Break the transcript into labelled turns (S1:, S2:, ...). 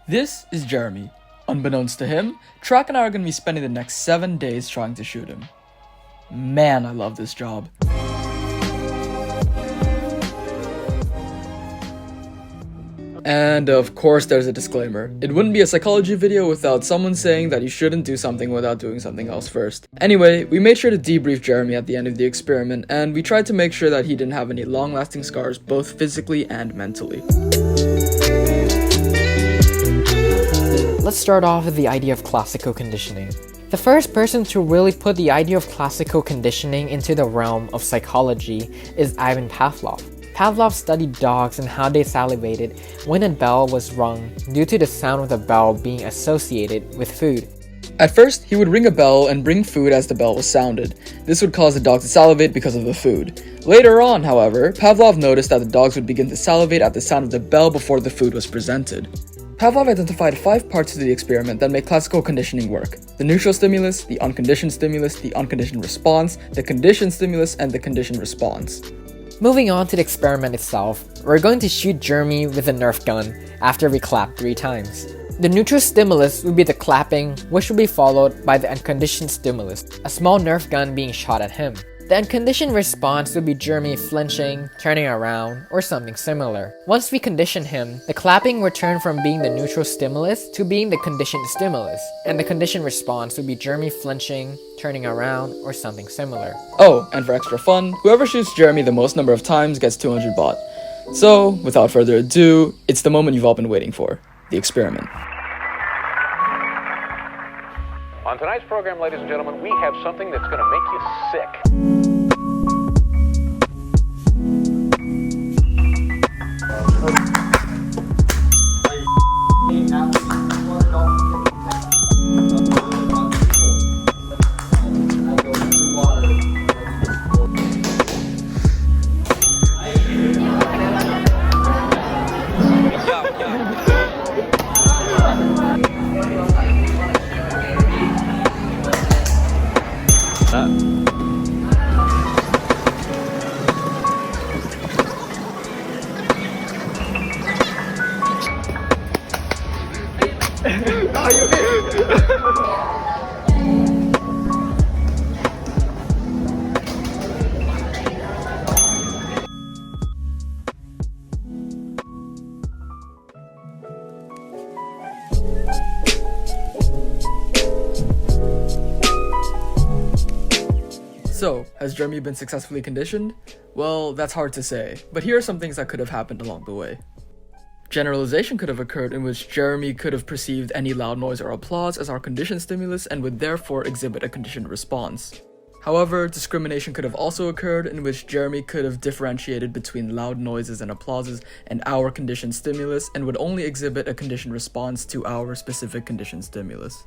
S1: This is Jeremy. Unbeknownst to him, Track and I are going to be spending the next 7 days trying to shoot him. Man, I love this job. And of course there's a disclaimer. It wouldn't be a psychology video without someone saying that you shouldn't do something without doing something else first. Anyway, we made sure to debrief Jeremy at the end of the experiment, and we tried to make sure that he didn't have any long-lasting scars both physically and mentally.
S2: Let's start off with the idea of classical conditioning. The first person to really put the idea of classical conditioning into the realm of psychology is Ivan Pavlov. Pavlov studied dogs and how they salivated when a bell was rung due to the sound of the bell being associated with food.
S1: At first, he would ring a bell and bring food as the bell was sounded. This would cause the dog to salivate because of the food. Later on, however, Pavlov noticed that the dogs would begin to salivate at the sound of the bell before the food was presented. Pavlov identified 5 parts to the experiment that make classical conditioning work: the neutral stimulus, the unconditioned response, the conditioned stimulus, and the conditioned response.
S2: Moving on to the experiment itself, we're going to shoot Jeremy with a Nerf gun after we clap 3 times. The neutral stimulus would be the clapping, which will be followed by the unconditioned stimulus, a small Nerf gun being shot at him. The unconditioned response would be Jeremy flinching, turning around, or something similar. Once we condition him, the clapping would turn from being the neutral stimulus to being the conditioned stimulus, and the conditioned response would be Jeremy flinching, turning around, or something similar.
S1: Oh, and for extra fun, whoever shoots Jeremy the most number of times gets 200 baht. So, without further ado, it's the moment you've all been waiting for, the experiment.
S3: On tonight's program, ladies and gentlemen, we have something that's going to make you sick.
S1: So, has Jeremy been successfully conditioned? Well, that's hard to say, but here are some things that could have happened along the way. Generalization could have occurred in which Jeremy could have perceived any loud noise or applause as our conditioned stimulus and would therefore exhibit a conditioned response. However, discrimination could have also occurred in which Jeremy could have differentiated between loud noises and applauses and our conditioned stimulus and would only exhibit a conditioned response to our specific conditioned stimulus.